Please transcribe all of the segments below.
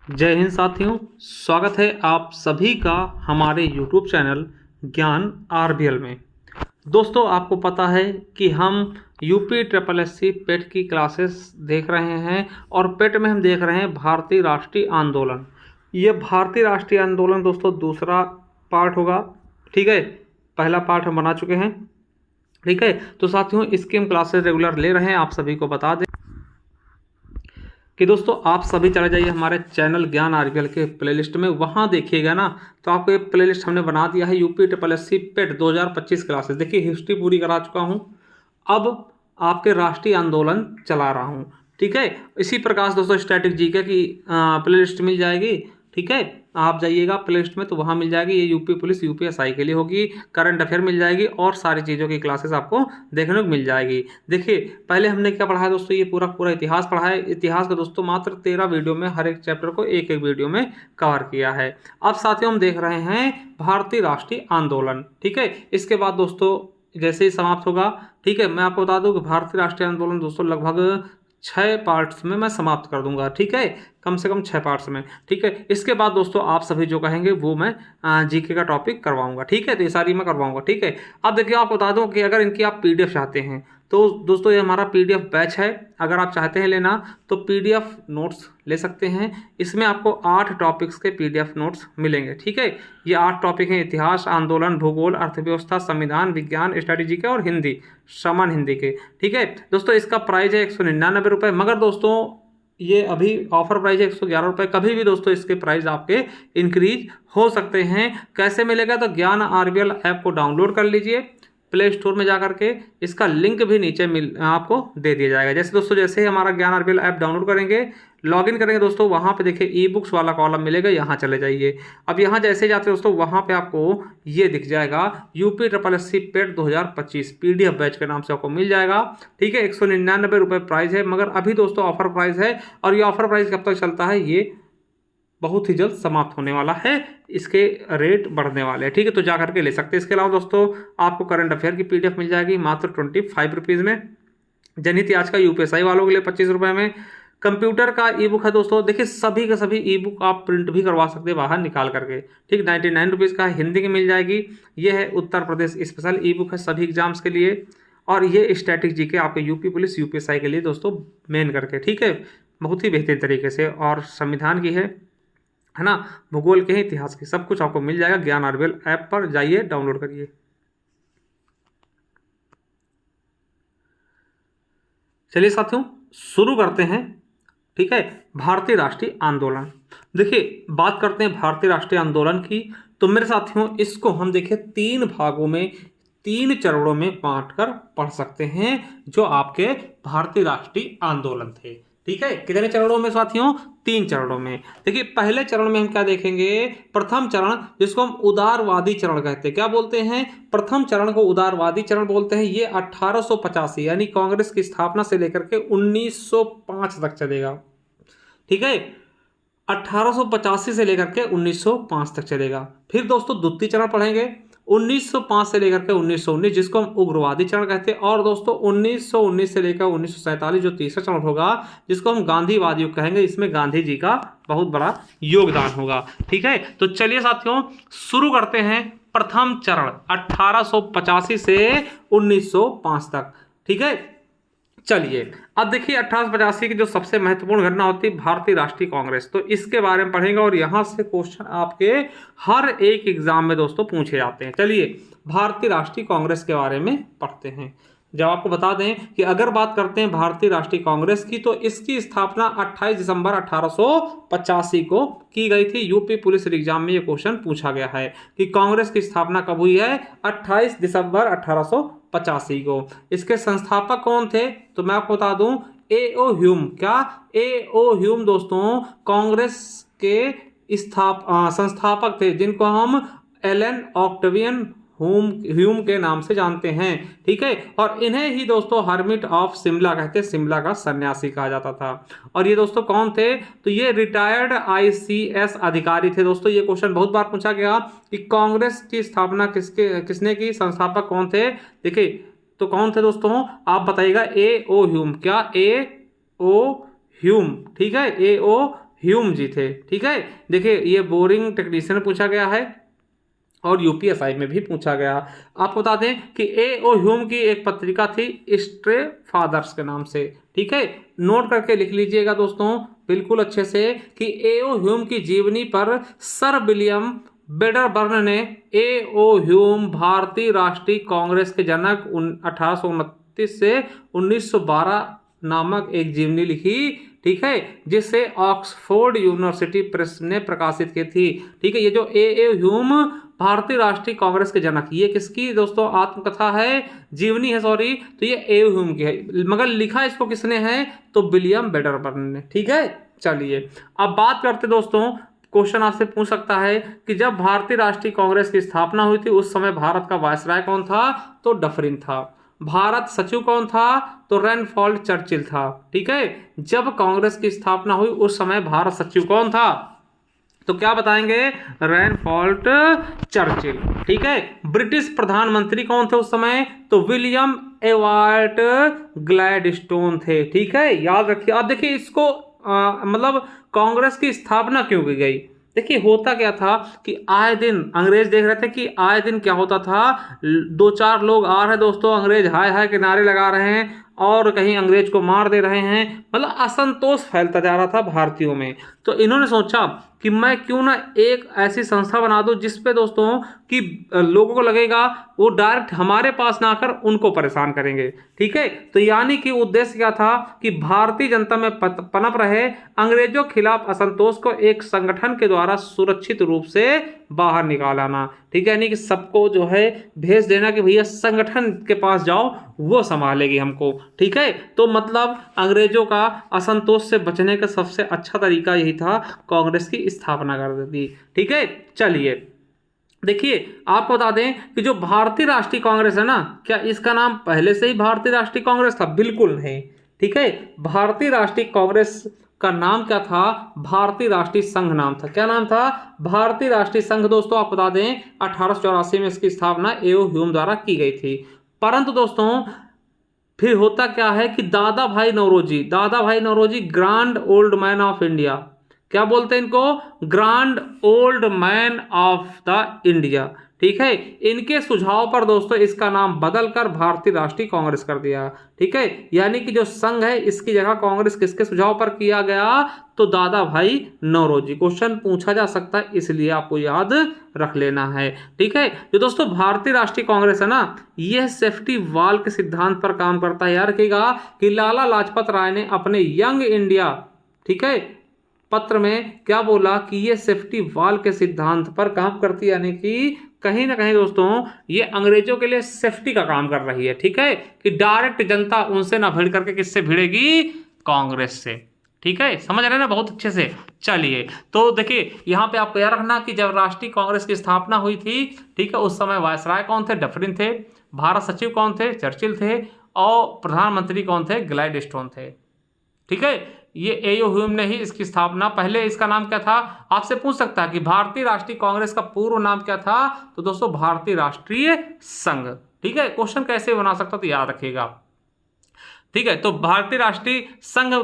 जय हिंद साथियों, स्वागत है आप सभी का हमारे YouTube चैनल ज्ञान आरबीएल में। दोस्तों, आपको पता है कि हम यूपी ट्रिपल एससी पेट की क्लासेस देख रहे हैं और पेट में हम देख रहे हैं भारतीय राष्ट्रीय आंदोलन। ये भारतीय राष्ट्रीय आंदोलन दोस्तों दूसरा पार्ट होगा। ठीक है, पहला पार्ट हम बना चुके हैं। ठीक है, तो साथियों इसकी हम क्लासेस रेगुलर ले रहे हैं। आप सभी को बता दें कि दोस्तों आप सभी चले जाइए हमारे चैनल ज्ञान आरबीएल के प्लेलिस्ट में, वहाँ देखिएगा ना तो आपको ये प्लेलिस्ट हमने बना दिया है यूपी ट्रिपल एससी पेट 2025 क्लासेस। देखिए हिस्ट्री पूरी करा चुका हूँ, अब आपके राष्ट्रीय आंदोलन चला रहा हूँ। ठीक है, इसी प्रकार से दोस्तों स्टैटिक जीके की प्लेलिस्ट मिल जाएगी। ठीक है, आप जाइएगा प्ले लिस्ट में तो वहाँ मिल जाएगी। ये यूपी पुलिस यूपीएसआई के लिए होगी, करंट अफेयर मिल जाएगी और सारी चीज़ों की क्लासेस आपको देखने को मिल जाएगी। देखिए पहले हमने क्या पढ़ा है दोस्तों, ये पूरा इतिहास पढ़ा है। इतिहास का दोस्तों मात्र 13 वीडियो में हर एक चैप्टर को एक एक वीडियो में कवर किया है। अब साथियों हम देख रहे हैं भारतीय राष्ट्रीय आंदोलन। ठीक है, इसके बाद दोस्तों जैसे ही समाप्त होगा, ठीक है, मैं आपको बता दूं कि भारतीय राष्ट्रीय आंदोलन दोस्तों लगभग 6 पार्ट्स में मैं समाप्त कर दूंगा। ठीक है, कम से कम 6 पार्ट्स में। ठीक है, इसके बाद दोस्तों आप सभी जो कहेंगे वो मैं जीके का टॉपिक करवाऊंगा। ठीक है, तो ये सारी मैं करवाऊंगा। ठीक है, अब देखिए आपको बता दूं कि अगर इनकी आप पीडीएफ चाहते हैं तो दोस्तों ये हमारा पीडीएफ बैच है। अगर आप चाहते हैं लेना तो पीडीएफ नोट्स ले सकते हैं। इसमें आपको 8 टॉपिक्स के पीडीएफ नोट्स मिलेंगे। ठीक है, ये 8 टॉपिक हैं: इतिहास, आंदोलन, भूगोल, अर्थव्यवस्था, संविधान, विज्ञान, स्ट्रेटेजी के और हिंदी, सामान्य हिंदी के। ठीक है दोस्तों, इसका प्राइस है 199 रुपये, मगर दोस्तों ये अभी ऑफर प्राइस है 111 रुपये। कभी भी दोस्तों इसके प्राइस आपके इंक्रीज हो सकते हैं। कैसे मिलेगा, तो ज्ञान आरबीएल ऐप को डाउनलोड कर लीजिए प्ले स्टोर में जा करके, इसका लिंक भी नीचे आपको दे दिया जाएगा। जैसे दोस्तों जैसे ही हमारा ज्ञान आरबीएल ऐप डाउनलोड करेंगे, लॉगिन करेंगे दोस्तों, वहाँ पे देखिए ई बुक्स वाला कॉलम मिलेगा, यहाँ चले जाइए। अब यहाँ जैसे जाते हैं दोस्तों वहाँ पे आपको ये दिख जाएगा यूपी ट्रिपल एससी पेट 2025 पीडीएफ बैच के नाम से आपको मिल जाएगा। ठीक है, 199 रुपये प्राइस है, मगर अभी दोस्तों ऑफर प्राइस है और ये ऑफर प्राइस कब तक चलता है, ये बहुत ही जल्द समाप्त होने वाला है। इसके रेट बढ़ने वाले हैं। ठीक है, तो जा करके ले सकते हैं। इसके अलावा दोस्तों आपको करंट अफेयर की पीडीएफ मिल जाएगी मात्र 25 रुपीज़ में। जनहित आज का यूपीएसआई वालों के लिए 25 रुपये में। कंप्यूटर का ई बुक है दोस्तों, देखिए सभी के सभी ई बुक आप प्रिंट भी करवा सकते हैं बाहर निकाल करके। ठीक, 99 रुपीज़ का हिंदी की मिल जाएगी। ये है उत्तर प्रदेश स्पेशल ई बुक है सभी एग्जाम्स के लिए, और ये स्टैटिक जीके आपके यूपी पुलिस यूपीएसआई के लिए दोस्तों मेन करके। ठीक है, बहुत ही बेहतरीन तरीके से, और संविधान की है ना, भूगोल के हैं, इतिहास की, सब कुछ आपको मिल जाएगा। ज्ञान आरबीएल ऐप पर जाइए, डाउनलोड करिए। चलिए साथियों शुरू करते हैं। ठीक है, भारतीय राष्ट्रीय आंदोलन। देखिए बात करते हैं भारतीय राष्ट्रीय आंदोलन की, तो मेरे साथियों इसको हम देखिए 3 भागों में 3 चरणों में बांटकर पढ़ सकते हैं जो आपके भारतीय राष्ट्रीय आंदोलन थे। ठीक है, कितने चरणों में साथियों, 3 चरणों में। देखिए पहले चरण में हम क्या देखेंगे, प्रथम चरण जिसको हम उदारवादी चरण कहते हैं। क्या बोलते हैं, प्रथम चरण को उदारवादी चरण बोलते हैं। ये 1885 यानी कांग्रेस की स्थापना से लेकर के 1905 तक चलेगा। ठीक है, 1885 से लेकर के 1905 तक चलेगा। फिर दोस्तों द्वितीय चरण पढ़ेंगे 1905 से लेकर के 1919, जिसको हम उग्रवादी चरण कहते हैं। और दोस्तों 1919 से लेकर 1947 जो तीसरा चरण होगा, जिसको हम गांधीवादी युग कहेंगे, इसमें गांधी जी का बहुत बड़ा योगदान होगा। ठीक है, तो चलिए साथियों शुरू करते हैं प्रथम चरण 1885 से 1905 तक। ठीक है, चलिए अब देखिए 1885 की जो सबसे महत्वपूर्ण घटना होती है भारतीय राष्ट्रीय कांग्रेस, तो इसके बारे में पढ़ेंगे और यहां से क्वेश्चन आपके हर एक एग्जाम में दोस्तों पूछे जाते हैं। चलिए भारतीय राष्ट्रीय कांग्रेस के बारे में पढ़ते हैं। जब आपको बता दें कि अगर बात करते हैं भारतीय राष्ट्रीय कांग्रेस की, तो इसकी स्थापना 28 दिसंबर 1885 को की गई थी। यूपी पुलिस एग्जाम में ये क्वेश्चन पूछा गया है कि कांग्रेस की स्थापना कब हुई है, 28 दिसंबर 1885 को। इसके संस्थापक कौन थे, तो मैं आपको बता दूं ए.ओ. ह्यूम। क्या, ए.ओ. ह्यूम दोस्तों कांग्रेस के संस्थापक थे, जिनको हम एलन ऑक्टेवियन ह्यूम के नाम से जानते हैं। ठीक है, और इन्हें ही दोस्तों हर्मिट ऑफ शिमला कहते हैं, शिमला का सन्यासी कहा जाता था। और ये दोस्तों कौन थे, तो ये रिटायर्ड आईसीएस अधिकारी थे। दोस्तों ये क्वेश्चन बहुत बार पूछा गया कि कांग्रेस की स्थापना किसने की, संस्थापक कौन थे। देखिए तो कौन थे दोस्तों, आप बताइएगा। ए.ओ. ह्यूम। क्या, ए.ओ. ह्यूम। ठीक है, ए.ओ. ह्यूम जी थे। ठीक है, देखिए ये बोरिंग टेक्नीशियन पूछा गया है और यूपीएसआई में भी पूछा गया। आपको बता दें कि ए ओ ह्यूम की एक पत्रिका थी स्ट्रे फादर्स के नाम से। ठीक है, नोट करके लिख लीजिएगा दोस्तों बिल्कुल अच्छे से कि ए ओ ह्यूम की जीवनी पर सर विलियम वेडरबर्न ने ए ओ ह्यूम भारतीय राष्ट्रीय कांग्रेस के जनक 1829 से 1912 नामक एक जीवनी लिखी। ठीक है, जिसे ऑक्सफोर्ड यूनिवर्सिटी प्रेस ने प्रकाशित की थी। ठीक है, ये जो ए ह्यूम भारतीय राष्ट्रीय कांग्रेस के जनक, ये किसकी दोस्तों आत्मकथा है, जीवनी है सॉरी, तो ये ए ह्यूम की है, मगर लिखा इसको किसने है तो विलियम वेडरबर्न ने। ठीक है, चलिए अब बात करते दोस्तों, क्वेश्चन आपसे पूछ सकता है कि जब भारतीय राष्ट्रीय कांग्रेस की स्थापना हुई थी उस समय भारत का वायसराय कौन था तो डफरिन था। भारत सचिव कौन था तो रैनफॉल्ड चर्चिल था। ठीक है, जब कांग्रेस की स्थापना हुई उस समय भारत सचिव कौन था तो क्या बताएंगे रैनफॉल्ड चर्चिल। ठीक है, ब्रिटिश प्रधानमंत्री कौन थे उस समय तो विलियम एवार्ड ग्लैडस्टोन थे। ठीक है, याद रखिए। अब देखिए इसको मतलब कांग्रेस की स्थापना क्यों की गई। देखिए होता क्या था कि आए दिन अंग्रेज देख रहे थे कि आए दिन क्या होता था, 2-4 लोग आ रहे दोस्तों, अंग्रेज हाय हाय के नारे लगा रहे हैं और कहीं अंग्रेज को मार दे रहे हैं, मतलब असंतोष फैलता जा रहा था भारतीयों में। तो इन्होंने सोचा कि मैं क्यों ना एक ऐसी संस्था बना दूं जिसपे दोस्तों कि लोगों को लगेगा वो डायरेक्ट हमारे पास ना आकर उनको परेशान करेंगे। ठीक है, तो यानी कि उद्देश्य क्या था कि भारतीय जनता में पनप रहे अंग्रेजों के खिलाफ असंतोष को एक संगठन के द्वारा सुरक्षित रूप से बाहर निकाल आना। ठीक है, यानी कि सबको जो है भेज देना कि भैया संगठन के पास जाओ वो संभालेगी हमको। ठीक है, तो मतलब अंग्रेजों का असंतोष से बचने का सबसे अच्छा तरीका यही था, कांग्रेस की स्थापना कर दी। ठीक है, चलिए देखिए आपको बता दें कि जो भारतीय राष्ट्रीय कांग्रेस है ना, क्या इसका नाम पहले से ही भारतीय राष्ट्रीय कांग्रेस था? बिल्कुल नहीं। ठीक है, भारतीय राष्ट्रीय कांग्रेस का नाम क्या था? भारतीय राष्ट्रीय संघ नाम था। क्या नाम था? भारतीय राष्ट्रीय संघ। दोस्तों आप बता दें 1884 में इसकी स्थापना ए ओ ह्यूम द्वारा की गई थी। परंतु दोस्तों फिर होता क्या है कि Dadabhai Naoroji grand old man of India, क्या बोलते हैं इनको? Grand old man of the India. ठीक है, इनके सुझाव पर दोस्तों इसका नाम बदलकर भारतीय राष्ट्रीय कांग्रेस कर दिया। ठीक है, यानी कि जो संघ है इसकी जगह कांग्रेस किसके सुझाव पर किया गया तो दादा भाई नौरोजी। क्वेश्चन पूछा जा सकता है इसलिए आपको याद रख लेना है। ठीक है, जो दोस्तों भारतीय राष्ट्रीय कांग्रेस है ना, यह सेफ्टी वॉल के सिद्धांत पर काम करता है। याद रखिएगा कि लाला लाजपत राय ने अपने यंग इंडिया, ठीक है, पत्र में क्या बोला कि ये सेफ्टी वॉल के सिद्धांत पर काम करती है, यानी कि कहीं ना कहीं दोस्तों ये अंग्रेजों के लिए सेफ्टी का काम कर रही है। ठीक है, कि डायरेक्ट जनता उनसे ना भिड़ करके किससे भिड़ेगी? कांग्रेस से। ठीक है, समझ रहे ना बहुत अच्छे से। चलिए तो देखिए यहाँ पे आपको याद रखना कि जब राष्ट्रीय कांग्रेस की स्थापना हुई थी, ठीक है, उस समय वायसराय कौन थे? डफरिन थे। भारत सचिव कौन थे? चर्चिल थे। और प्रधानमंत्री कौन थे? ग्लैडस्टोन थे। ठीक है, ये ए ओ ह्यूम ने ही इसकी स्थापना, पहले इसका नाम क्या था? आपसे पूछ सकता है कि भारतीय राष्ट्रीय कांग्रेस का पूर्व नाम क्या था? तो दोस्तों भारतीय राष्ट्रीय संघ। ठीक है, क्वेश्चन कैसे बना सकता तो याद रखिएगा। ठीक है, तो भारतीय राष्ट्रीय संघ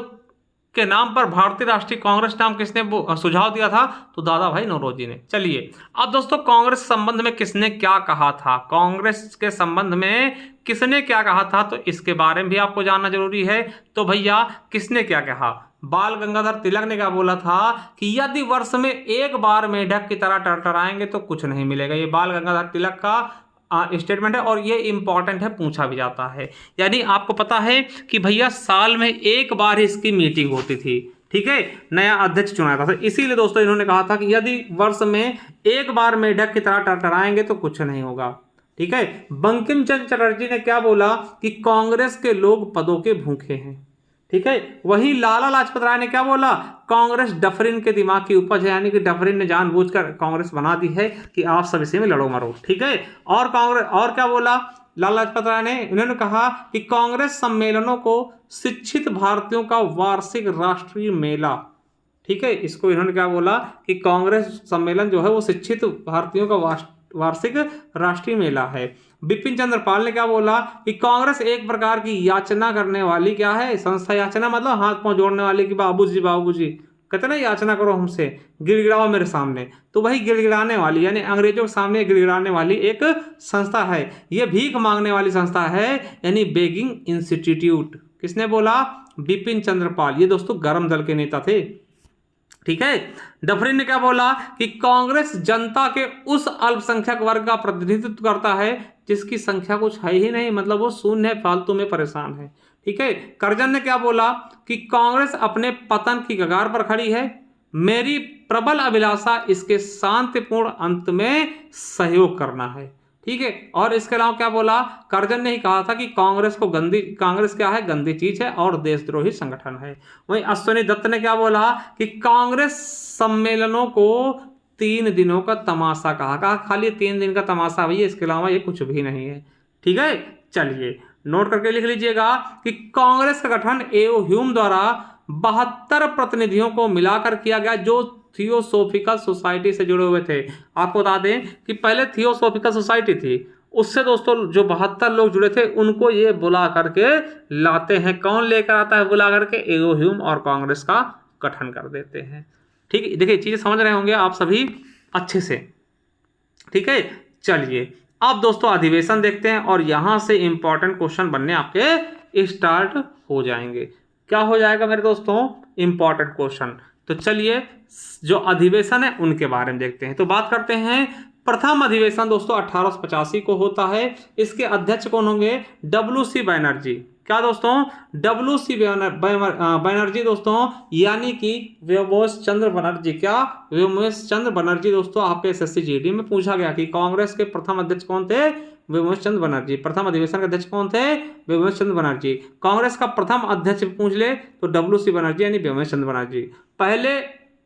के नाम पर भारतीय राष्ट्रीय कांग्रेस नाम किसने सुझाव दिया था? तो दादा भाई नौरोजी ने। चलिए अब दोस्तों कांग्रेस संबंध में किसने क्या कहा था? कांग्रेस के संबंध में किसने क्या कहा था तो इसके बारे में भी आपको जानना जरूरी है। तो भैया किसने क्या कहा? बाल गंगाधर तिलक ने क्या बोला था कि यदि वर्ष में एक बार मेढक की तरह टरटराएंगे तो कुछ नहीं मिलेगा। ये बाल गंगाधर तिलक का स्टेटमेंट है और ये इंपॉर्टेंट है, पूछा भी जाता है। यानी आपको पता है कि भैया साल में एक बार इसकी मीटिंग होती थी। ठीक है, नया अध्यक्ष चुना था, इसीलिए दोस्तों इन्होंने कहा था कि यदि वर्ष में एक बार मेढक की तरह टरटराएंगे तो कुछ नहीं होगा। ठीक है, बंकिम चंद्र चटर्जी ने क्या बोला कि कांग्रेस के लोग पदों के भूखे हैं। ठीक है, वही लाला लाजपत राय ने क्या बोला? कांग्रेस डफरिन के दिमाग की उपज है, यानी कि डफरिन ने जानबूझकर कांग्रेस बना दी है कि आप सब इसी में लड़ो मरो। ठीक है, और कांग्रेस और क्या बोला लाला लाजपत राय ने? इन्होंने कहा कि कांग्रेस सम्मेलनों को शिक्षित भारतीयों का वार्षिक राष्ट्रीय मेला। ठीक है, इसको इन्होंने क्या बोला कि कांग्रेस सम्मेलन जो है वो शिक्षित भारतीयों का वार्षिक राष्ट्रीय मेला है। बिपिन चंद्र पाल ने क्या बोला कि कांग्रेस एक प्रकार की याचना करने वाली क्या है? संस्था। याचना मतलब हाथ पांव जोड़ने वाली कि बाबूजी बाबूजी। कहते ना याचना करो हमसे, गिड़गिड़ाओ मेरे सामने, तो वही गिड़गिड़ाने वाली यानी अंग्रेजों के सामने गिड़गिड़ाने वाली एक संस्था है, ये भीख मांगने वाली संस्था है, यानी बेगिंग इंस्टीट्यूट। किसने बोला? बिपिन चंद्र पाल। ये दोस्तों गर्म दल के नेता थे, ठीक है। डफरिन ने क्या बोला कि कांग्रेस जनता के उस अल्पसंख्यक वर्ग का प्रतिनिधित्व करता है जिसकी संख्या कुछ है ही नहीं, मतलब वो शून्य है, फालतू में परेशान है, ठीक है। करजन ने क्या बोला कि कांग्रेस अपने पतन की कगार पर खड़ी है, मेरी प्रबल अभिलाषा इसके शांतिपूर्ण अंत में सहयोग करना है, ठीक है। और इसके अलावा क्या बोला? करजन ने ही कहा था कि कांग्रेस क्या है? गंदी चीज है और देशद्रोही संगठन है। वहीं अश्विनी दत्त ने क्या बोला कि कांग्रेस सम्मेलनों को 3 दिनों का तमाशा कहा खाली 3 दिन का तमाशा भैया, इसके अलावा ये कुछ भी नहीं है, ठीक है। चलिए नोट करके लिख लीजिएगा कि कांग्रेस का गठन एओ ह्यूम द्वारा 72 प्रतिनिधियों को मिलाकर किया गया जो थियोसोफिकल सोसाइटी से जुड़े हुए थे। आपको बता दें कि पहले थियोसोफिकल सोसाइटी थी, उससे दोस्तों जो 72 लोग जुड़े थे उनको ये बुला करके लाते हैं। कौन लेकर आता है बुला करके? एओ ह्यूम, और कांग्रेस का गठन कर देते हैं, ठीक है। देखिए चीजें समझ रहे होंगे आप सभी अच्छे से, ठीक है। चलिए अब दोस्तों अधिवेशन देखते हैं और यहां से इंपॉर्टेंट क्वेश्चन बनने आपके स्टार्ट हो जाएंगे। क्या हो जाएगा मेरे दोस्तों? Important question. तो चलिए जो अधिवेशन है उनके बारे में देखते हैं। तो बात करते हैं प्रथम अधिवेशन दोस्तों 1885 को होता है। इसके अध्यक्ष कौन होंगे? WC बनर्जी। क्या दोस्तों? WC बनर्जी दोस्तों, यानी कि व्योमेश चंद्र बनर्जी। क्या? व्योमेश चंद्र बनर्जी दोस्तों आपके SSC GD में पूछा गया कि कांग्रेस के प्रथम अध्यक्ष कौन थे? व्योमेश चंद्र बनर्जी। प्रथम अधिवेशन के अध्यक्ष कौन थे? व्योमेश चंद्र बनर्जी। कांग्रेस का प्रथम अध्यक्ष पूछ ले तो WC बनर्जी यानी व्योमेश चंद्र बनर्जी। पहले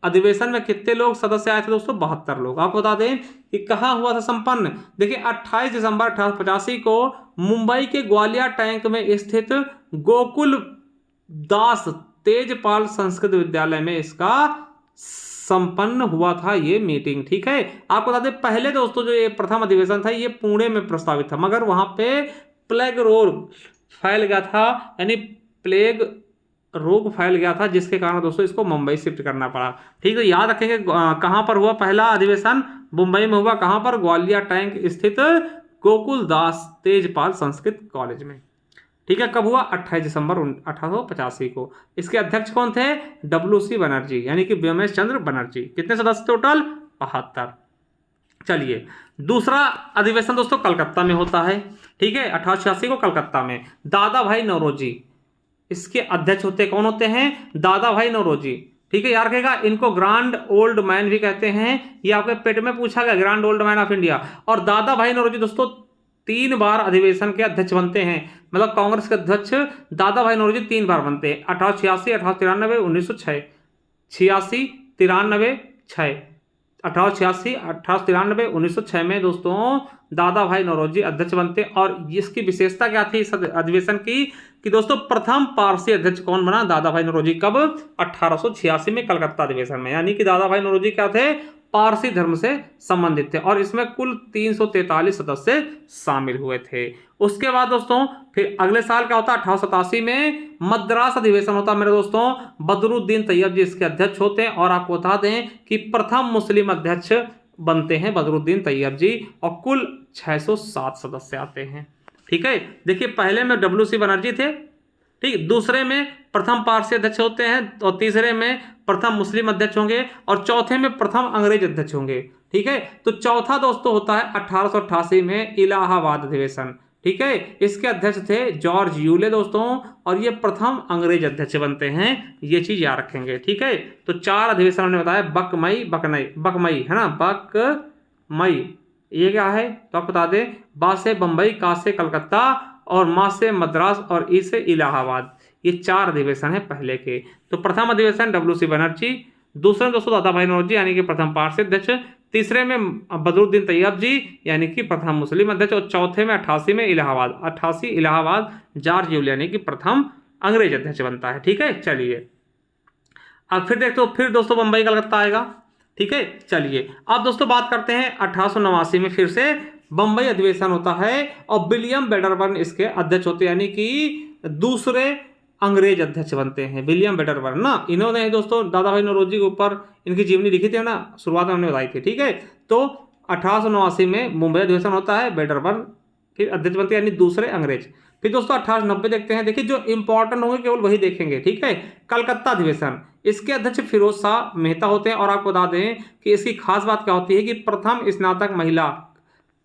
अधिवेशन में कितने लोग सदस्य आए थे दोस्तों? 72 लोग। आपको बता दें कि कहाँ हुआ था संपन्न? देखिए 28 दिसंबर 1885 को मुंबई के ग्वालियर टैंक में स्थित गोकुल दास तेजपाल संस्कृत विद्यालय में इसका संपन्न हुआ था ये मीटिंग, ठीक है। आपको बता दें पहले दोस्तों जो ये प्रथम अधिवेशन था ये पुणे में प्रस्तावित था, मगर वहां पे प्लेग रोग फैल गया था, यानी प्लेग रोग फैल गया था, जिसके कारण दोस्तों इसको मुंबई शिफ्ट करना पड़ा, ठीक है। याद रखेंगे कहां पर हुआ पहला अधिवेशन? मुंबई में हुआ। कहां पर? ग्वालियर टैंक स्थित गोकुल दास तेजपाल संस्कृत कॉलेज में, ठीक है। कब हुआ? 28 दिसंबर 1885 को। इसके अध्यक्ष कौन थे? WC बनर्जी यानी कि व्योमेश चंद्र बनर्जी। कितने सदस्य टोटल? 72। चलिए दूसरा अधिवेशन दोस्तों कलकत्ता में होता है, ठीक है। 1886 को कलकत्ता में दादा भाई नौरोजी इसके अध्यक्ष होते। कौन होते हैं? दादा भाई नौरोजी, ठीक है। याद रखेगा इनको ग्रांड ओल्ड मैन भी कहते हैं, ये आपके पेट में पूछा गया, grand old man of India. और दादा भाई नौरोजी दोस्तों 3 बार अधिवेशन के अध्यक्ष बनते हैं, मतलब कांग्रेस के अध्यक्ष दादा भाई नौरोजी 3 बार बनते हैं। 1886, 1893, 1906, 86, 93, 6, 1886, 1893, 1906 में दोस्तों दादा भाई नौरोजी अध्यक्ष बनते। और इसकी विशेषता क्या थी इस अधिवेशन की कि दोस्तों प्रथम पारसी अध्यक्ष कौन बना? दादा भाई नौरोजी। कब? 1886 में कलकत्ता अधिवेशन में, यानी कि दादा भाई नौरोजी क्या थे? पारसी धर्म से संबंधित थे और इसमें कुल 343 सदस्य शामिल हुए थे। उसके बाद दोस्तों फिर अगले साल क्या होता है? 1887 में मद्रास अधिवेशन होता है मेरे दोस्तों। बदरुद्दीन तैयब जी इसके अध्यक्ष होते हैं और आपको बता दें कि प्रथम मुस्लिम अध्यक्ष बनते हैं बदरुद्दीन तैयब जी और कुल 607 सदस्य आते हैं, ठीक है। देखिए पहले में WC बनर्जी थे, ठीक, दूसरे में प्रथम पारसी अध्यक्ष होते हैं और तीसरे में प्रथम मुस्लिम अध्यक्ष होंगे और चौथे में प्रथम अंग्रेज अध्यक्ष होंगे, ठीक है। तो चौथा दोस्तों होता है 1888 में इलाहाबाद अधिवेशन, ठीक है। इसके अध्यक्ष थे जॉर्ज यूले दोस्तों और ये प्रथम अंग्रेज अध्यक्ष बनते हैं, ये चीज याद रखेंगे, ठीक है। तो 4 अधिवेशन हमने बताया, बकमई है ना, बकमई ये क्या है तो आप बता दें, बा से बंबई, का से कलकत्ता और मा से मद्रास और ई से इलाहाबाद, ये 4 अधिवेशन है पहले के। तो प्रथम अधिवेशन WC बनर्जी, दूसरे दोस्तों दादा भाई नौरोजी यानी कि प्रथम पारसी अध्यक्ष, तीसरे में बदरुद्दीन तैयब जी यानी कि प्रथम मुस्लिम अध्यक्ष और चौथे में 88 में इलाहाबाद, 88 इलाहाबाद जॉर्ज यूले यानी कि प्रथम अंग्रेज अध्यक्ष बनता है, ठीक है। चलिए अब फिर देखते हो, फिर दोस्तों बंबई कलकत्ता आएगा, ठीक है। चलिए अब दोस्तों बात करते हैं 1889 में फिर से बंबई अधिवेशन होता है और विलियम वेडरबर्न इसके अध्यक्ष होते हैं, यानी कि दूसरे अंग्रेज अध्यक्ष बनते हैं, विलियम वेडरबर्न ना। इन्होंने दोस्तों दादा भाई नौरोजी के ऊपर इनकी जीवनी लिखी थी ना, शुरुआत में हमने बताई थी, ठीक है। तो 1889 में मुंबई अधिवेशन होता है, वेडरबर्न फिर अध्यक्ष बनते हैं, यानी दूसरे अंग्रेज। फिर दोस्तों 1890 देखते हैं, देखिए जो इंपॉर्टेंट होंगे केवल वही देखेंगे, ठीक है। कलकत्ता अधिवेशन, इसके अध्यक्ष फिरोज शाह मेहता होते हैं। और आपको बता दें कि इसकी खास बात क्या होती है कि प्रथम स्नातक महिला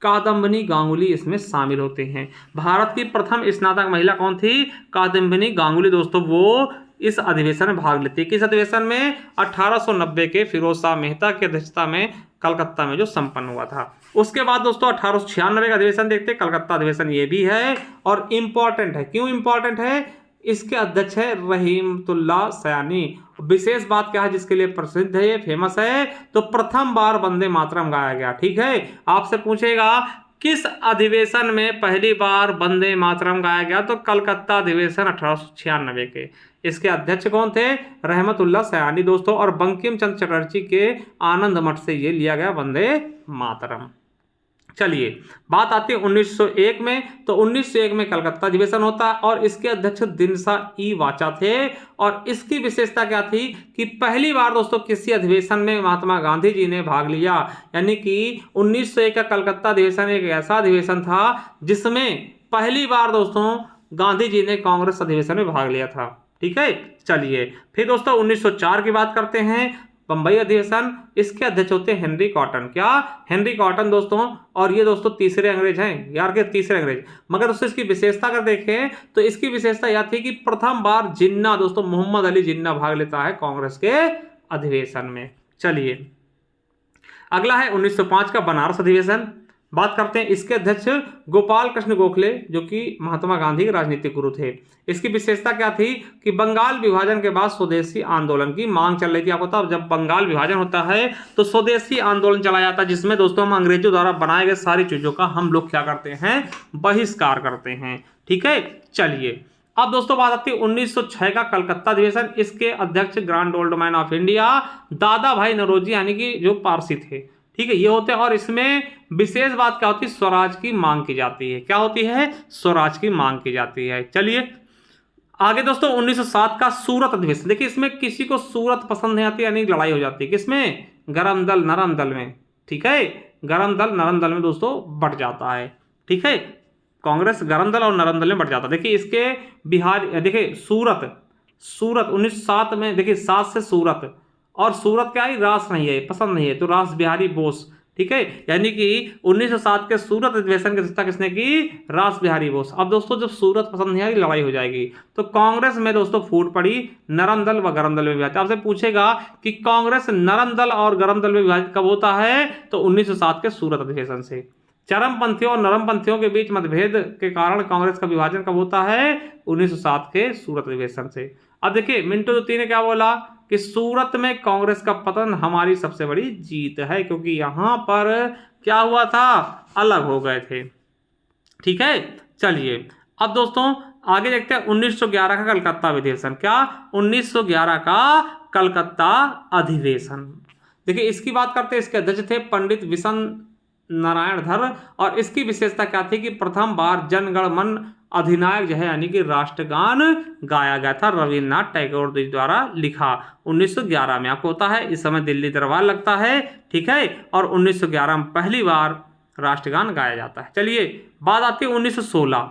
कादम्बिनी गांगुली इसमें शामिल होते हैं। भारत की प्रथम स्नातक महिला कौन थी? कादम्बिनी गांगुली दोस्तों, वो इस अधिवेशन में भाग लेती है। किस अधिवेशन में? 1890 के फिरोज शाह मेहता की अध्यक्षता में कलकत्ता में जो संपन्न हुआ था। उसके बाद दोस्तों 1896 का अधिवेशन देखते हैं, कलकत्ता अधिवेशन ये भी है और इम्पॉर्टेंट है। क्यों इम्पॉर्टेंट है? इसके अध्यक्ष है रहीमतुल्लाह सयानी। विशेष बात क्या है जिसके लिए प्रसिद्ध है, ये फेमस है? तो प्रथम बार वंदे मातरम गाया गया, ठीक है। आपसे पूछेगा किस अधिवेशन में पहली बार वंदे मातरम गाया गया, तो कलकत्ता अधिवेशन 1896 के। इसके अध्यक्ष कौन थे? रहमतुल्लाह सयानी दोस्तों। और बंकिम चंद्र चटर्जी के आनंद मठ से ये लिया गया वंदे मातरम। चलिए बात आती है 1901 में। तो 1901 में कलकत्ता अधिवेशन होता है और इसके अध्यक्ष दिनसा ई वाचा थे। और इसकी विशेषता क्या थी कि पहली बार दोस्तों किसी अधिवेशन में महात्मा गांधी जी ने भाग लिया, यानी कि 1901 का कलकत्ता अधिवेशन एक ऐसा अधिवेशन था जिसमें पहली बार दोस्तों गांधी जी ने कांग्रेस अधिवेशन में भाग लिया था, ठीक है। चलिए फिर दोस्तों 1904 की बात करते हैं, बंबई अधिवेशन। इसके अध्यक्ष होते हैं हेनरी कॉटन। क्या? हेनरी कॉटन दोस्तों। और ये दोस्तों तीसरे अंग्रेज हैं यार के, तीसरे अंग्रेज। मगर दोस्तों इसकी विशेषता अगर देखें तो इसकी विशेषता यह थी कि प्रथम बार जिन्ना दोस्तों मोहम्मद अली जिन्ना भाग लेता है कांग्रेस के अधिवेशन में। चलिए अगला है 1905 का बनारस अधिवेशन। बात करते हैं, इसके अध्यक्ष गोपाल कृष्ण गोखले जो कि महात्मा गांधी के राजनीतिक गुरु थे। इसकी विशेषता क्या थी कि बंगाल विभाजन के बाद स्वदेशी आंदोलन की मांग चल रही थी। आपको पता, जब बंगाल विभाजन होता है तो स्वदेशी आंदोलन चलाया जाता है, जिसमें दोस्तों हम अंग्रेजों द्वारा बनाए गए सारी चीजों का हम लोग क्या करते हैं? बहिष्कार करते हैं, ठीक है। चलिए अब दोस्तों बात आती है 1906 का कलकत्ता अधिवेशन। इसके अध्यक्ष grand old man of India दादा भाई नौरोजी यानी कि जो पारसी थे, ठीक है, ये होते हैं। और इसमें विशेष बात क्या होती है? स्वराज की मांग की जाती है। क्या होती है? स्वराज की मांग की जाती है। चलिए आगे दोस्तों 1907 का सूरत अधिवेशन। देखिए इसमें किसी को सूरत पसंद नहीं आती, यानी लड़ाई हो जाती है। किसमें? गरम दल नरम दल में, ठीक है। गरम दल नरम दल में दोस्तों बढ़ जाता है, ठीक है। कांग्रेस गरम दल और नरम दल में बढ़ जाता है। देखिए इसके बिहार, देखिए सूरत 1907 में, देखिए 7 से सूरत, और सूरत क्या है? रास नहीं है, पसंद नहीं है, तो रास बिहारी बोस, ठीक है। यानी कि 1907 के सूरत अधिवेशन की अध्यक्षता किसने की? रास बिहारी बोस। अब दोस्तों जब सूरत पसंद नहीं आई, लड़ाई हो जाएगी, तो कांग्रेस में दोस्तों फूट पड़ी, नरम दल व गरम दल में विभाजित। आपसे पूछेगा कि कांग्रेस नरम दल और गरम दल में विभाजित कब होता है? तो 1907 के सूरत अधिवेशन से। चरमपंथियों और नरमपंथियों के बीच मतभेद के कारण कांग्रेस का विभाजन कब होता है? 1907 के सूरत अधिवेशन से। अब देखिए मिंटो ज्योति ने क्या बोला कि सूरत में कांग्रेस का पतन हमारी सबसे बड़ी जीत है, क्योंकि यहां पर क्या हुआ था? अलग हो गए थे, ठीक है। चलिए अब दोस्तों आगे देखते हैं 1911 का कलकत्ता अधिवेशन। क्या? 1911 का कलकत्ता अधिवेशन। देखिए इसकी बात करते हैं, इसके अध्यक्ष थे पंडित विशन नारायण धर। और इसकी विशेषता क्या थी कि प्रथम बार जनगण मन अधिनायक जो है यानी कि राष्ट्रगान गाया गया था, रविन्द्रनाथ टैगोर द्वारा लिखा 1911 में। आपको होता है इस समय दिल्ली दरबार लगता है, ठीक है। और 1911 में पहली बार राष्ट्रगान गाया जाता है। चलिए बात आती है 1916,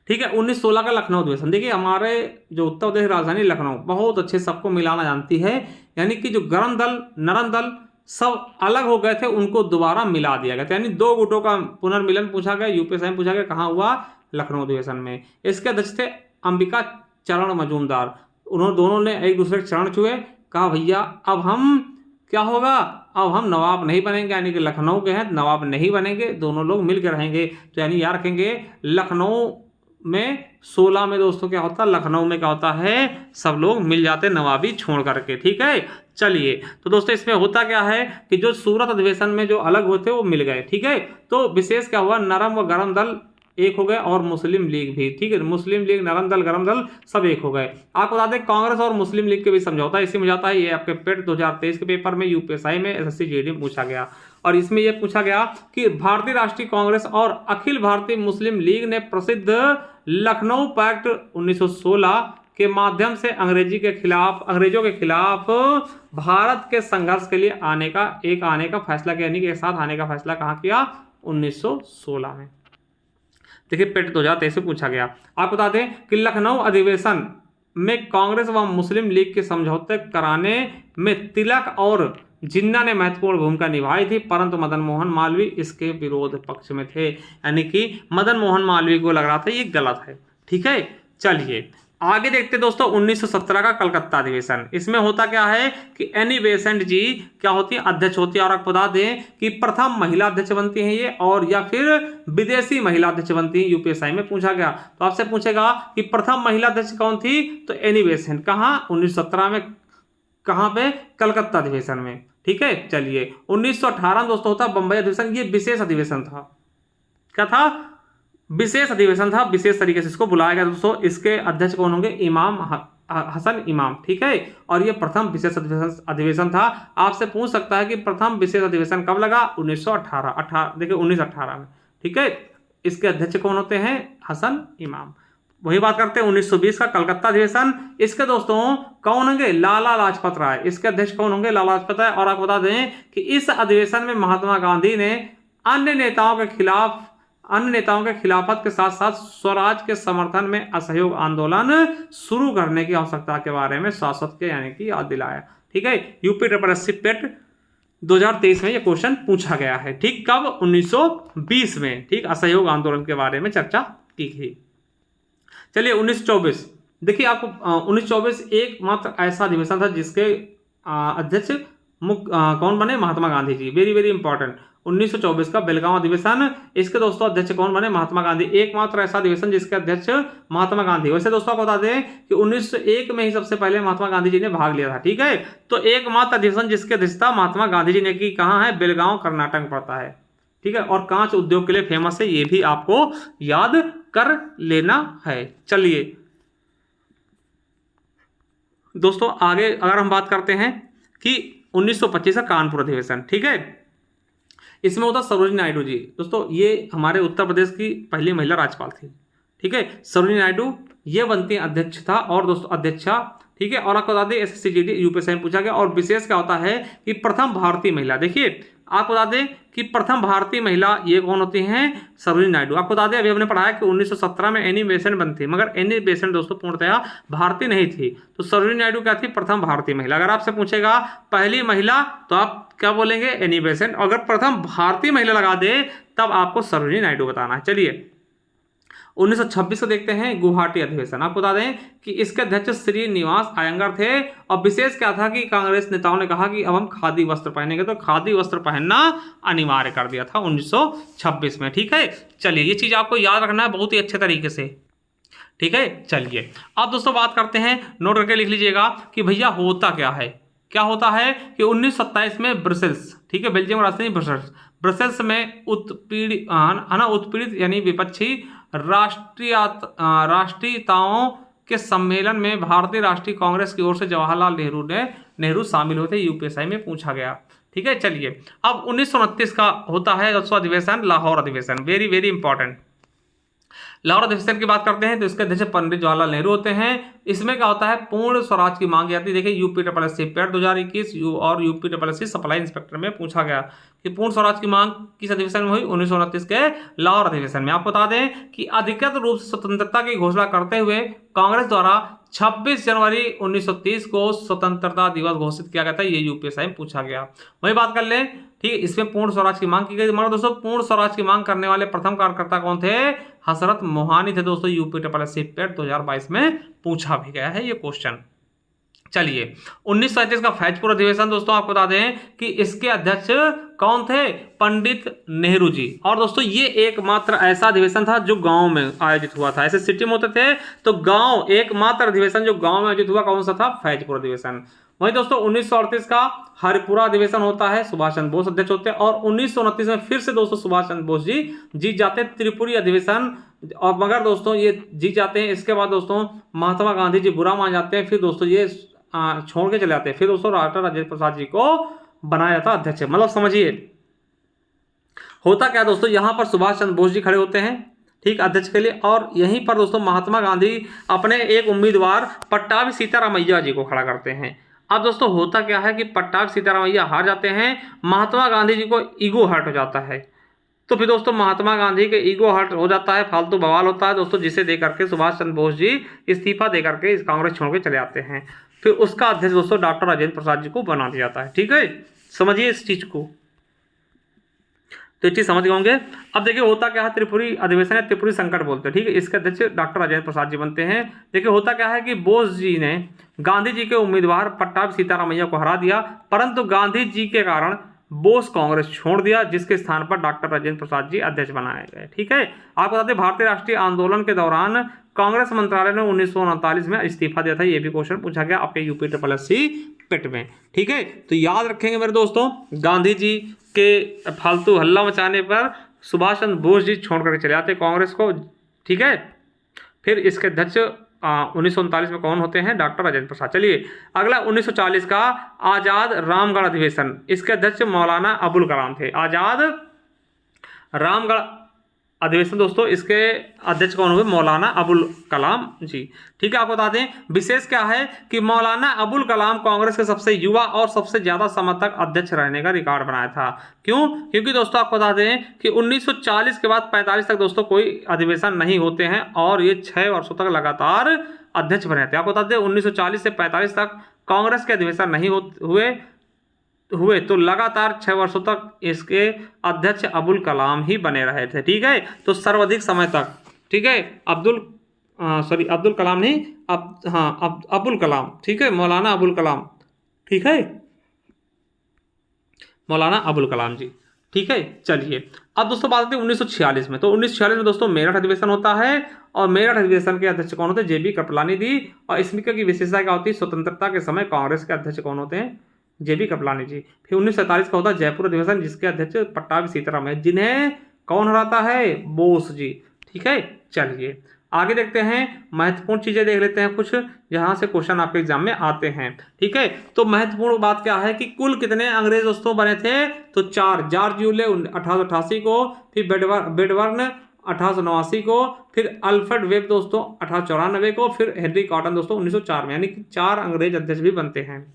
ठीक है। 1916 का लखनऊ अधिवेशन। देखिए हमारे जो उत्तर प्रदेश राजधानी लखनऊ बहुत अच्छे सबको मिलाना जानती है, यानी कि जो गरम दल नरम दल सब अलग हो गए थे, उनको दोबारा मिला दिया गया था, यानी दो गुटों का पुनर्मिलन पूछा गया। यूपीएससी में पूछा गया, कहाँ हुआ? लखनऊ अधिवेशन में। इसके अध्यक्ष थे अंबिका चरण मजूमदार। उन्होंने दोनों ने एक दूसरे के चरण छुए, कहा भैया अब हम क्या होगा? अब हम नवाब नहीं बनेंगे, यानी कि लखनऊ के हैं नवाब नहीं बनेंगे, दोनों लोग मिलकर रहेंगे। तो यानी याद रखेंगे लखनऊ में 16 में दोस्तों क्या होता है? लखनऊ में क्या होता है? सब लोग मिल जाते नवाबी छोड़ करके, ठीक है। चलिए तो दोस्तों इसमें होता क्या है कि जो सूरत अधिवेशन में जो अलग होते वो मिल गए, ठीक है। तो विशेष क्या हुआ? नरम व गरम दल एक हो गए और मुस्लिम लीग भी, ठीक है, मुस्लिम लीग, नरम दल, गरम दल सब एक हो गए। आपको बता दें कांग्रेस और मुस्लिम लीग के बीच समझौता इसी में जाता है। ये आपके पेट 2023 के पेपर में, यूपीएसआई में, एसएससी जीडी में पूछा गया। और इसमें यह पूछा गया कि भारतीय राष्ट्रीय कांग्रेस और अखिल भारतीय मुस्लिम लीग ने प्रसिद्ध लखनऊ पैक्ट 1916 के माध्यम से अंग्रेजों के खिलाफ भारत के संघर्ष के लिए आने का फैसला किया, यानी कि एक साथ आने का फैसला कहाँ किया? 1916 में। देखिए पेट 2023 से पूछा गया। आप बता दें कि लखनऊ अधिवेशन में कांग्रेस व मुस्लिम लीग के समझौते कराने में तिलक और जिन्ना ने महत्वपूर्ण भूमिका निभाई थी, परंतु मदन मोहन मालवीय इसके विरोध पक्ष में थे। यानी कि मदन मोहन मालवीय को लग रहा था ये गलत है। ठीक है, चलिए आगे देखते दोस्तों 1917 का कलकत्ता अधिवेशन। इसमें होता क्या है कि एनी बेसेंट जी क्या होती है? अध्यक्ष होती है। और आपको बता दें कि प्रथम महिला अध्यक्ष बनती हैं ये, और या फिर विदेशी महिला अध्यक्ष बनती है। यूपीएसआई में पूछा गया तो आपसे पूछेगा कि प्रथम महिला अध्यक्ष कौन थी? तो एनी बेसेंट। कहाँ? 1917 में। कहाँ पे? कलकत्ता अधिवेशन में। ठीक है, चलिए 1918 दोस्तों होता बंबई अधिवेशन। ये विशेष अधिवेशन था। क्या था? विशेष अधिवेशन था, विशेष तरीके से इसको बुलाया गया दोस्तों। इसके अध्यक्ष कौन होंगे? इमाम हसन इमाम। ठीक है, और ये प्रथम विशेष अधिवेशन था। आपसे पूछ सकता है कि प्रथम विशेष अधिवेशन कब लगा? 1918। देखिए 1918 में। ठीक है, इसके अध्यक्ष कौन होते हैं? हसन इमाम। वही बात करते हैं 1920 का कलकत्ता अधिवेशन। इसके दोस्तों कौन होंगे? लाला लाजपत राय। इसके अध्यक्ष कौन होंगे? लाला लाजपत राय। और आपको बता दें कि इस अधिवेशन में महात्मा गांधी ने अन्य नेताओं के खिलाफत के साथ साथ स्वराज के समर्थन में असहयोग आंदोलन शुरू करने की आवश्यकता के बारे में शासक के यानी कि याद दिलाया। ठीक है, यूपी ट्रिपल पेट 2023 में ये क्वेश्चन पूछा गया है। ठीक, कब? 1920 में। ठीक, असहयोग आंदोलन के बारे में चर्चा की थी। चलिए 1924 देखिए आपको 1924 एकमात्र ऐसा अधिवेशन था जिसके अध्यक्ष कौन बने? Mahatma Gandhi ji. Very very important. 1924 का बेलगांव अधिवेशन। इसके दोस्तों अध्यक्ष कौन बने? महात्मा गांधी। एकमात्र ऐसा अधिवेशन जिसके अध्यक्ष महात्मा गांधी। वैसे दोस्तों आपको बता दें कि 1901 में ही सबसे पहले महात्मा गांधी जी ने भाग लिया था। ठीक है, तो एकमात्र अधिवेशन जिसके अध्यक्षता महात्मा गांधी जी ने की, कहाँ है? बेलगांव कर्नाटक में पड़ता है। ठीक है, और कांच उद्योग के लिए फेमस है, ये भी आपको याद कर लेना है। चलिए दोस्तों आगे अगर हम बात करते हैं कि 1925 का कानपुर अधिवेशन। ठीक है, इसमें होता सरोजिनी नायडू जी। दोस्तों ये हमारे उत्तर प्रदेश की पहली महिला राज्यपाल थी। ठीक है, सरोजिनी नायडू ये बनती है अध्यक्षता और दोस्तों अध्यक्षा। ठीक है, और आपको बता दें एसएससी जीडी यूपीएसआई में पूछा गया। और विशेष क्या होता है कि प्रथम भारतीय महिला। देखिए आपको बता दें कि प्रथम भारतीय महिला ये कौन होती हैं? सरोजिनी नायडू। आपको बता दें अभी हमने पढ़ा है कि 1917 में एनी बेसेंट बनती है, मगर एनी बेसेंट दोस्तों पूर्णतया भारतीय नहीं थी। तो सरोजिनी नायडू क्या थी? प्रथम भारतीय महिला। अगर आपसे पूछेगा पहली महिला तो आप क्या बोलेंगे? Annie Besant. अगर प्रथम भारतीय महिला लगा दे तब आपको सरोजिनी नायडू बताना है। चलिए 1926 को देखते हैं गुवाहाटी अधिवेशन। आपको बता दें कि इसके अध्यक्ष श्रीनिवास अयंगर थे। और विशेष क्या था कि कांग्रेस नेताओं ने कहा कि अब हम खादी वस्त्र पहनेंगे, तो खादी वस्त्र पहनना अनिवार्य कर दिया था 1926 में। ठीक है, चलिए ये चीज आपको याद रखना है बहुत ही अच्छे तरीके से। ठीक है, चलिए अब दोस्तों बात करते हैं, नोट करके लिख लीजिएगा कि भैया होता क्या है। क्या होता है कि 1927 में ब्रसेल्स, ठीक है, बेल्जियम राजधानी ब्रसेल्स में उत्पीड़ित यानी विपक्षी राष्ट्रीयताओं के सम्मेलन में भारतीय राष्ट्रीय कांग्रेस की ओर से जवाहरलाल नेहरू शामिल हुए थे। यूपीएसआई में पूछा गया। ठीक है, चलिए अब 1929 का होता है दोस्तों अधिवेशन, लाहौर अधिवेशन। Very very important. लाहौर अधिवेशन की बात करते हैं तो इसके अध्यक्ष पंडित जवाहरलाल नेहरू होते हैं। इसमें क्या होता है? पूर्ण स्वराज की मांग आती है। देखिए यूपी ट्रिपल पेट 2021 और यूपी ट्रिपल सप्लाई इंस्पेक्टर में पूछा गया कि पूर्ण स्वराज की मांग किस अधिवेशन में हुई? 1929 के लाहौर अधिवेशन में। आपको बता दें कि अधिकृत रूप से स्वतंत्रता की घोषणा करते हुए कांग्रेस द्वारा 26 जनवरी 1930 को स्वतंत्रता दिवस घोषित किया गया था। ये यूपीएसआई में पूछा गया। वही बात कर लें, ठीक है, इसमें पूर्ण स्वराज की मांग की गई। मगर दोस्तों पूर्ण स्वराज की मांग करने वाले प्रथम कार्यकर्ता कौन थे? हसरत मोहानी थे दोस्तों। यूपी ट्रिपल पेट 2022 में पूछा भी गया है ये क्वेश्चन। चलिए 1937 का फैजपुर अधिवेशन दोस्तों आपको बता दें कि इसके अध्यक्ष कौन थे? पंडित नेहरू जी। और दोस्तों ये एकमात्र ऐसा अधिवेशन था जो गांव में आयोजित हुआ था। ऐसे सिटी में होते थे तो गांव, एकमात्र अधिवेशन जो गांव में आयोजित हुआ कौन सा था? फैजपुर अधिवेशन। वहीं दोस्तों 1938 का हरिपुरा अधिवेशन होता है, सुभाष चंद्र बोस अध्यक्ष होते हैं, और 1929 में फिर से दोस्तों सुभाष चंद्र बोस जी जीत जाते हैं त्रिपुरी अधिवेशन, और मगर दोस्तों ये जीत जाते हैं। इसके बाद दोस्तों महात्मा गांधी जी बुरा मान जाते हैं, फिर दोस्तों ये छोड़ के चले जाते हैं। फिर दोस्तों डॉक्टर राजेंद्र प्रसाद जी को बनाया जाता अध्यक्ष। मतलब समझिए होता क्या दोस्तों, यहाँ पर सुभाष चंद्र बोस जी खड़े होते हैं, ठीक, अध्यक्ष के लिए, और यहीं पर दोस्तों महात्मा गांधी अपने एक उम्मीदवार पट्टाभी सीतारामैया जी को खड़ा करते हैं। अब दोस्तों होता क्या है कि पट्टाभी सीतारामैया हार जाते हैं, महात्मा गांधी जी को ईगो हर्ट हो जाता है। तो फिर दोस्तों महात्मा गांधी के ईगो हर्ट हो जाता है, फालतू बवाल होता है दोस्तों, जिसे दे करके सुभाष चंद्र बोस जी इस्तीफा दे करके इस कांग्रेस छोड़ के चले आते हैं। फिर उसका अध्यक्ष दोस्तों डॉक्टर राजेंद्र प्रसाद जी को बना दिया जाता है। ठीक है, समझिए इस चीज को, तो ये चीज समझ गए होंगे। अब देखिए होता क्या है, त्रिपुरी अधिवेशन है, त्रिपुरी संकट बोलते हैं, ठीक है, इसके अध्यक्ष डॉक्टर राजेंद्र प्रसाद जी बनते हैं। देखिए होता क्या है कि बोस जी ने गांधी जी के उम्मीदवार पट्टाभी सीतारामैया को हरा दिया, परंतु गांधी जी के कारण बोस कांग्रेस छोड़ दिया, जिसके स्थान पर डॉक्टर राजेंद्र प्रसाद जी अध्यक्ष बनाए गए। ठीक है, आपको बता दें भारतीय राष्ट्रीय आंदोलन के दौरान कांग्रेस मंत्रालय ने 1939 में इस्तीफा दिया था। ये भी क्वेश्चन पूछा गया आपके यूपी SSC पेट में। ठीक है, तो याद रखेंगे मेरे दोस्तों, गांधी जी के फालतू हल्ला मचाने पर सुभाष चंद्र बोस जी छोड़ करके चले जाते कांग्रेस को। ठीक है, फिर इसके अध्यक्ष 1939 में कौन होते हैं, डॉक्टर राजेंद्र प्रसाद। चलिए अगला 1940 का आजाद रामगढ़ अधिवेशन, इसके अध्यक्ष मौलाना अबुल कलाम थे। आजाद रामगढ़ अधिवेशन दोस्तों, इसके अध्यक्ष कौन हुए, मौलाना अबुल कलाम जी। ठीक है, आपको बता दें विशेष क्या है कि मौलाना अबुल कलाम कांग्रेस के सबसे युवा और सबसे ज्यादा समय तक अध्यक्ष रहने का रिकॉर्ड बनाया था। क्यों, क्योंकि दोस्तों आपको बता दें कि 1940 के बाद 45 तक दोस्तों कोई अधिवेशन नहीं होते हैं, और ये 6 वर्षों तक लगातार अध्यक्ष बने थे। आपको बता दें 1940 से 45 तक कांग्रेस के अधिवेशन नहीं हुए तो लगातार 6 वर्षों तक इसके अध्यक्ष अबुल कलाम ही बने रहे थे। ठीक है, तो सर्वाधिक समय तक, ठीक है, अब्दुल कलाम नहीं, अबुल कलाम, ठीक है, मौलाना अबुल कलाम, ठीक है, मौलाना अबुल कलाम जी। ठीक है, चलिए अब दोस्तों बात करते हैं 1946 में। तो 1946 में दोस्तों मेरठ अधिवेशन होता है, और मेरठ अधिवेशन के अध्यक्ष कौन होते हैं, JB कृपलानी दी। और इसमें की विशेषता क्या होती है, स्वतंत्रता के समय कांग्रेस के अध्यक्ष कौन होते हैं, JB कृपलानी जी। फिर 1947 का होता है जयपुर अधिवेशन, जिसके अध्यक्ष पट्टाभी सीतारामैया, जिन्हें कौन हराता है, बोस जी। ठीक है, चलिए आगे देखते हैं, महत्वपूर्ण चीजें देख लेते हैं कुछ, जहां से क्वेश्चन आपके एग्जाम में आते हैं। ठीक है, तो महत्वपूर्ण बात क्या है कि कुल कितने अंग्रेज दोस्तों बने थे, तो 4, जॉर्ज यूले 1888 को, फिर बेडवर्न 1889 को, फिर अल्फ्रेड वेब दोस्तों 1894 को, फिर हेनरी कॉटन दोस्तों 1904 में, यानी कि 4 अंग्रेज अध्यक्ष भी बनते हैं।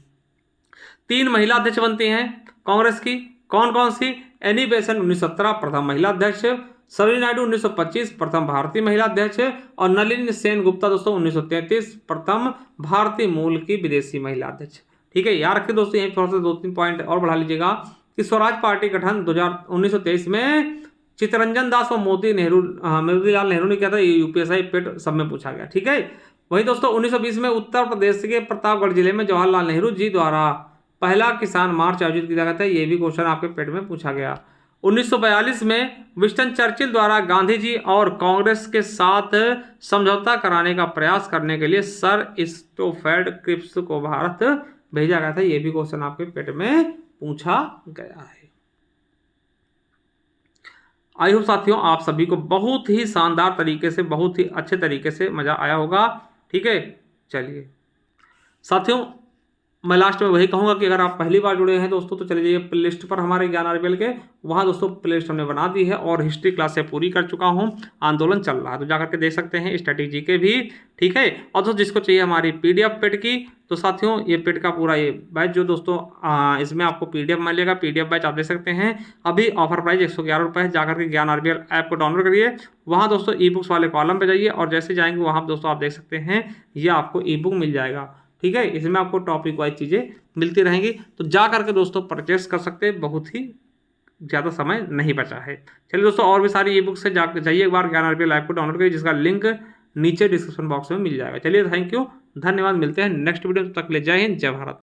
3 महिला अध्यक्ष बनती हैं कांग्रेस की, कौन कौन सी, एनी बेसेंट 1917 प्रथम महिला अध्यक्ष, सरोजिनी नायडू 1925 प्रथम भारतीय महिला अध्यक्ष, और नलिनी सेन गुप्ता दोस्तों 1933 प्रथम भारतीय मूल की विदेशी महिला अध्यक्ष। ठीक है, याद रखिए दोस्तों, यहीं थोड़ा सा 2-3 पॉइंट और बढ़ा लीजिएगा कि स्वराज पार्टी गठन 1923 में चित्तरंजन दास और मोतीलाल नेहरू ने किया था। ये UPSI पेट सब में पूछा गया। ठीक है, वही दोस्तों 1920 में उत्तर प्रदेश के प्रतापगढ़ जिले में जवाहरलाल नेहरू जी द्वारा पहला किसान मार्च आयोजित किया गया था। ये भी क्वेश्चन आपके पेट में पूछा गया। 1942 में विंस्टन चर्चिल द्वारा गांधी जी और कांग्रेस के साथ समझौता कराने का प्रयास करने के लिए सर स्टोफर्ड क्रिप्स को भारत भेजा गया था। ये भी क्वेश्चन आपके पेट में पूछा गया है। आई होप साथियों आप सभी को बहुत ही शानदार तरीके से, बहुत ही अच्छे तरीके से मजा आया होगा। ठीक है, चलिए साथियों मैं लास्ट में वही कहूंगा कि अगर आप पहली बार जुड़े हैं दोस्तों तो चले जाइए प्ले लिस्ट पर हमारे ज्ञान RBL के, वहाँ दोस्तों प्ले लिस्ट हमने बना दी है और हिस्ट्री क्लास से पूरी कर चुका हूँ। आंदोलन चल रहा है तो जाकर के देख सकते हैं, स्ट्रेटेजी के भी। ठीक है, और दोस्तों जिसको चाहिए हमारी PDF पेड की, तो साथियों ये पेड का पूरा ये बैच जो दोस्तों इसमें आपको PDF मिलेगा, PDF बैच आप देख सकते हैं। अभी ऑफर प्राइस 111 रुपये है। जाकर के ज्ञान RBL ऐप को डाउनलोड करिए, वहाँ दोस्तों ई-बुक्स वाले कॉलम पे जाइए और जैसे जाएंगे वहाँ दोस्तों आप देख सकते हैं ये आपको ई-बुक मिल जाएगा। ठीक है, इसमें आपको टॉपिक वाइज चीज़ें मिलती रहेंगी, तो जा करके दोस्तों परचेस कर सकते हैं, बहुत ही ज़्यादा समय नहीं बचा है। चलिए दोस्तों और भी सारी ई-बुक्स है, जाइए एक बार ज्ञान RBL ऐप को डाउनलोड करिए, जिसका लिंक नीचे डिस्क्रिप्शन बॉक्स में मिल जाएगा। चलिए थैंक यू, धन्यवाद, मिलते हैं नेक्स्ट वीडियो, तक ले जय हिंद, जय भारत।